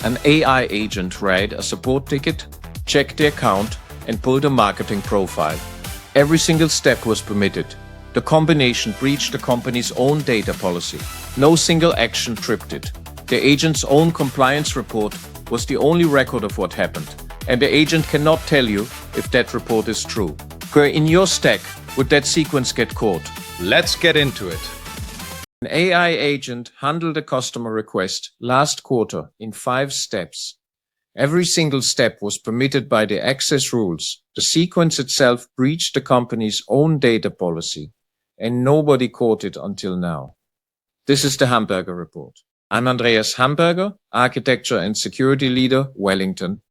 An AI agent read a support ticket, checked the account, and pulled a marketing profile. Every single step was permitted. The combination breached the company's own data policy. No single action tripped it. The agent's own compliance report was the only record of what happened, and the agent cannot tell you if that report is true. Where in your stack would that sequence get caught? Let's get into it. An AI agent handled a customer request last quarter in 5 steps. Every single step was permitted by the access rules. The sequence itself breached the company's own data policy, and nobody caught it until now. This is the Hamberger report. I'm Andreas Hamberger, Architecture and Security Leader, Wellington.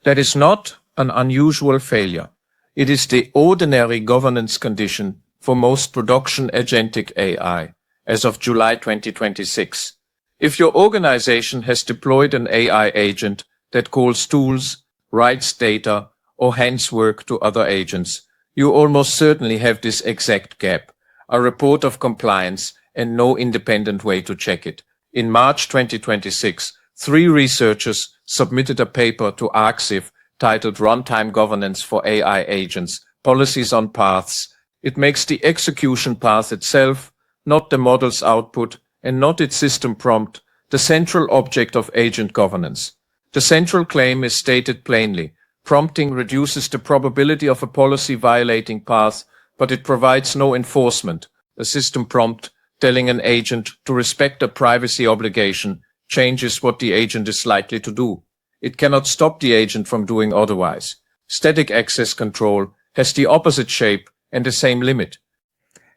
That is not an unusual failure. It is the ordinary governance condition for most production agentic AI as of July 2026. If your organization has deployed an AI agent that calls tools, writes data, or hands work to other agents, you almost certainly have this exact gap, a report of compliance and no independent way to check it. In March 2026, 3 researchers submitted a paper to arXiv titled Runtime Governance for AI Agents, Policies on Paths. It makes the execution path itself, not the model's output, and not its system prompt, the central object of agent governance. The central claim is stated plainly. Prompting reduces the probability of a policy violating path, but it provides no enforcement. A system prompt telling an agent to respect a privacy obligation changes what the agent is likely to do. It cannot stop the agent from doing otherwise. Static access control has the opposite shape and the same limit.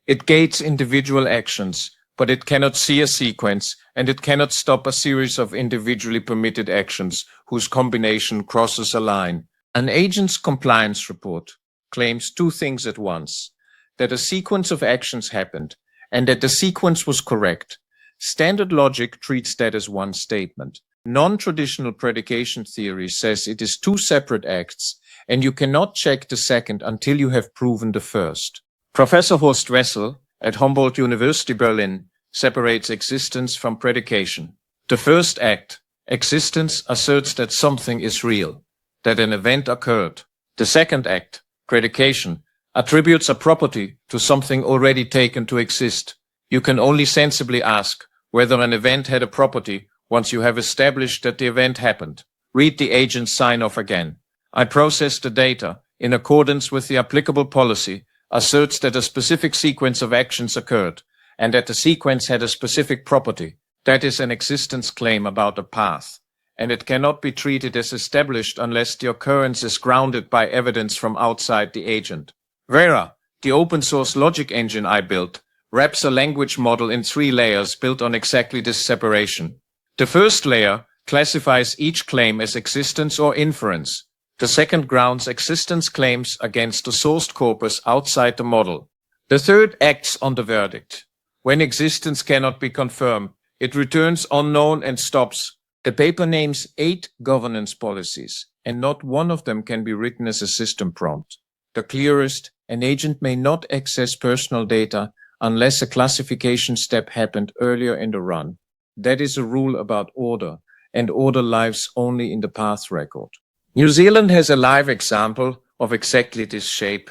It gates individual actions, but it cannot see a sequence, and it cannot stop a series of individually permitted actions whose combination crosses a line. An agent's compliance report claims 2 things at once: that a sequence of actions happened, and that the sequence was correct. Standard logic treats that as one statement. Non-traditional predication theory says it is 2 separate acts, and you cannot check the second until you have proven the first. Professor Horst Wessel at Humboldt University Berlin separates existence from predication. The first act, existence, asserts that something is real, that an event occurred. The second act, predication, attributes a property to something already taken to exist. You can only sensibly ask whether an event had a property once you have established that the event happened. Read the agent's sign-off again. I process the data in accordance with the applicable policy, asserts that a specific sequence of actions occurred, and that the sequence had a specific property. That is an existence claim about a path, and it cannot be treated as established unless the occurrence is grounded by evidence from outside the agent. Vera, the open-source logic engine I built, wraps a language model in 3 layers built on exactly this separation. The first layer classifies each claim as existence or inference. The second grounds existence claims against the sourced corpus outside the model. The third acts on the verdict. When existence cannot be confirmed, it returns unknown and stops. The paper names 8 governance policies, and not one of them can be written as a system prompt. The clearest, an agent may not access personal data unless a classification step happened earlier in the run. That is a rule about order, and order lives only in the path record. New Zealand has a live example of exactly this shape.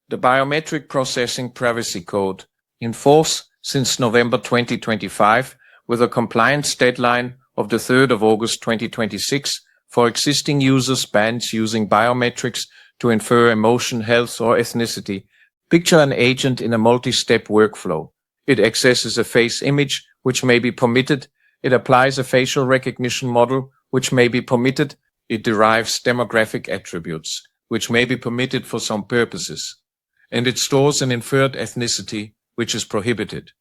The Biometric Processing Privacy Code, in force since November 2025, with a compliance deadline of the 3rd of August 2026 for existing users bans using biometrics to infer emotion, health, or ethnicity. Picture an agent in a multi-step workflow. It accesses a face image, which may be permitted. It applies a facial recognition model, which may be permitted. It derives demographic attributes, which may be permitted for some purposes. And it stores an inferred ethnicity, which is prohibited.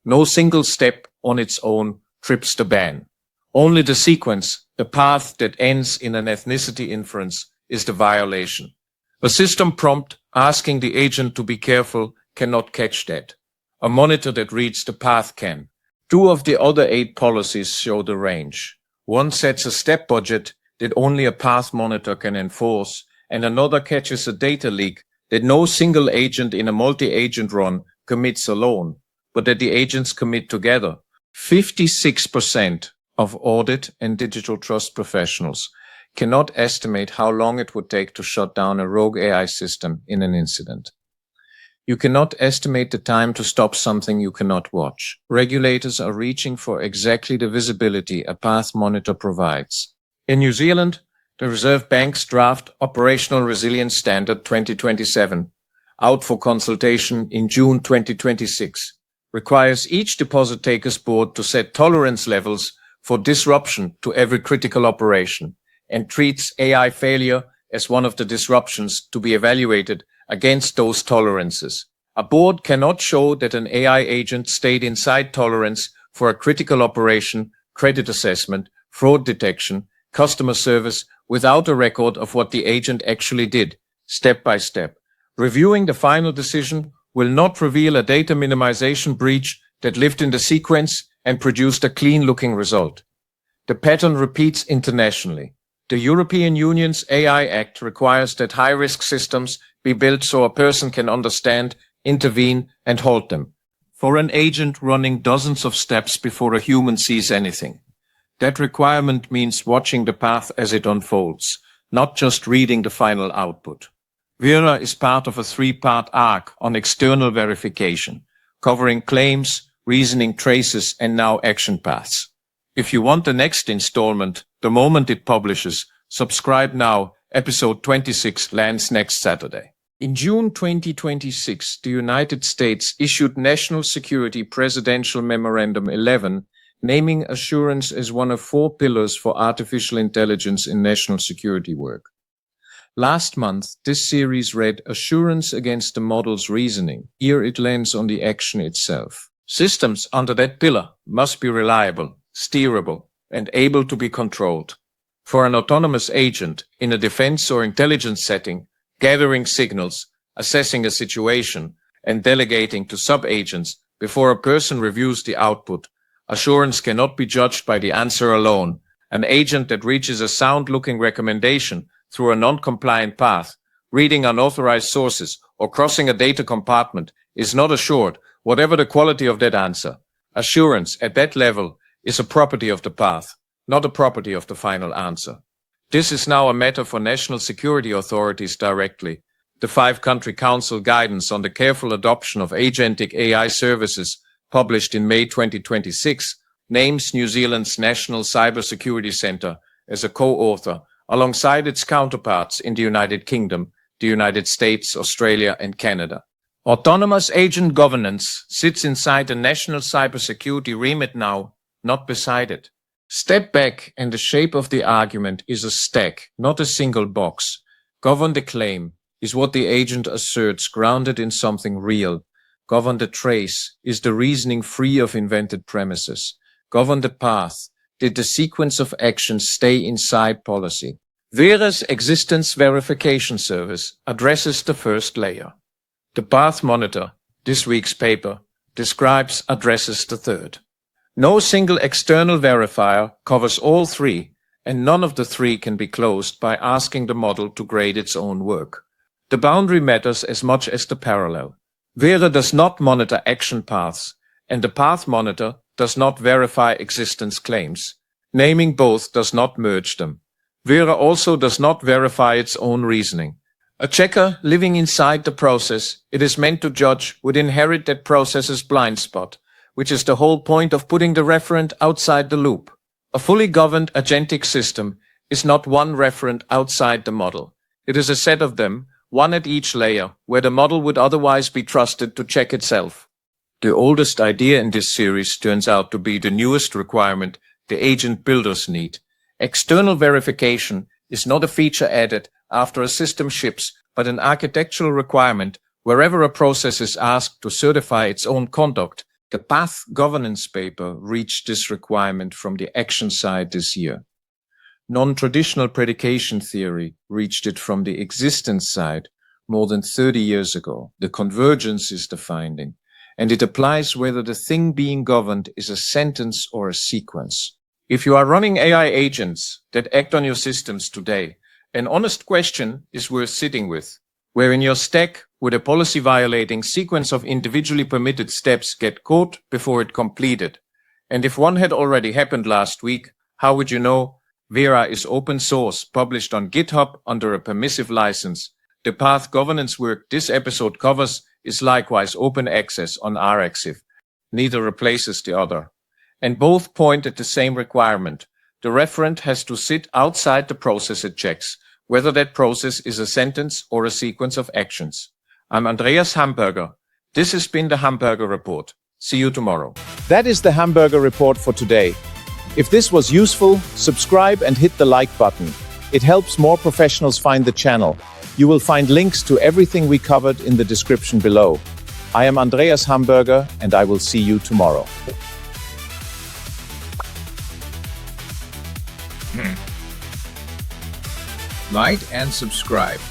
No single step on its own trips the ban. Only the sequence, the path that ends in an ethnicity inference, is the violation. A system prompt asking the agent to be careful cannot catch that. A monitor that reads the path can. 2 of the other 8 policies show the range. One sets a step budget that only a path monitor can enforce, and another catches a data leak that no single agent in a multi-agent run commits alone, but that the agents commit together. 56% of audit and digital trust professionals cannot estimate how long it would take to shut down a rogue AI system in an incident. You cannot estimate the time to stop something you cannot watch. Regulators are reaching for exactly the visibility a path monitor provides. In New Zealand, the Reserve Bank's draft Operational Resilience Standard 2027, out for consultation in June 2026, requires each deposit taker's board to set tolerance levels for disruption to every critical operation and treats AI failure as one of the disruptions to be evaluated against those tolerances. A board cannot show that an AI agent stayed inside tolerance for a critical operation, credit assessment, fraud detection, customer service without a record of what the agent actually did, step by step. Reviewing the final decision will not reveal a data minimization breach that lived in the sequence and produced a clean-looking result. The pattern repeats internationally. The European Union's AI Act requires that high-risk systems be built so a person can understand, intervene, and halt them. For an agent running dozens of steps before a human sees anything. That requirement means watching the path as it unfolds, not just reading the final output. Vera is part of a 3-part arc on external verification, covering claims, reasoning traces, and now action paths. If you want the next installment, the moment it publishes, subscribe now. Episode 26 lands next Saturday. In June 2026, the United States issued National Security Presidential Memorandum 11, naming assurance as one of 4 pillars for artificial intelligence in national security work. Last month, this series read Assurance against the model's reasoning. Here it lands on the action itself. Systems under that pillar must be reliable, steerable, and able to be controlled. For an autonomous agent in a defense or intelligence setting, gathering signals, assessing a situation, and delegating to sub-agents before a person reviews the output, assurance cannot be judged by the answer alone. An agent that reaches a sound-looking recommendation through a non-compliant path, reading unauthorized sources, or crossing a data compartment is not assured, whatever the quality of that answer. Assurance at that level is a property of the path, not a property of the final answer. This is now a matter for national security authorities directly. The 5-country council guidance on the careful adoption of agentic AI services, published in May 2026, names New Zealand's National Cybersecurity Centre as a co-author, alongside its counterparts in the United Kingdom, the United States, Australia, and Canada. Autonomous agent governance sits inside the national cybersecurity remit now, not beside it. Step back, and the shape of the argument is a stack, not a single box. Govern the claim is what the agent asserts, grounded in something real. Govern the trace is the reasoning free of invented premises. Govern the path. Did the sequence of actions stay inside policy? Vera's existence verification service addresses the first layer. The path monitor, this week's paper, addresses the third. No single external verifier covers all 3, and none of the 3 can be closed by asking the model to grade its own work. The boundary matters as much as the parallel. Vera does not monitor action paths, and the path monitor does not verify existence claims. Naming both does not merge them. Vera also does not verify its own reasoning. A checker living inside the process it is meant to judge would inherit that process's blind spot, which is the whole point of putting the referent outside the loop. A fully governed agentic system is not one referent outside the model. It is a set of them, one at each layer, where the model would otherwise be trusted to check itself. The oldest idea in this series turns out to be the newest requirement the agent builders need. External verification is not a feature added after a system ships, but an architectural requirement wherever a process is asked to certify its own conduct. The path governance paper reached this requirement from the action side this year. Non-traditional predication theory reached it from the existence side more than 30 years ago. The convergence is the finding, and it applies whether the thing being governed is a sentence or a sequence. If you are running AI agents that act on your systems today, an honest question is worth sitting with. Where in your stack would a policy-violating sequence of individually permitted steps get caught before it completed? And if one had already happened last week, how would you know? Vera is open source, published on GitHub under a permissive license. The path governance work this episode covers is likewise open access on arXiv. Neither replaces the other. And both point at the same requirement. The referent has to sit outside the process it checks, whether that process is a sentence or a sequence of actions. I'm Andreas Hamberger. This has been the Hamberger Report. See you tomorrow. That is the Hamberger Report for today. If this was useful, subscribe and hit the like button. It helps more professionals find the channel. You will find links to everything we covered in the description below. I am Andreas Hamberger, and I will see you tomorrow. Like and subscribe.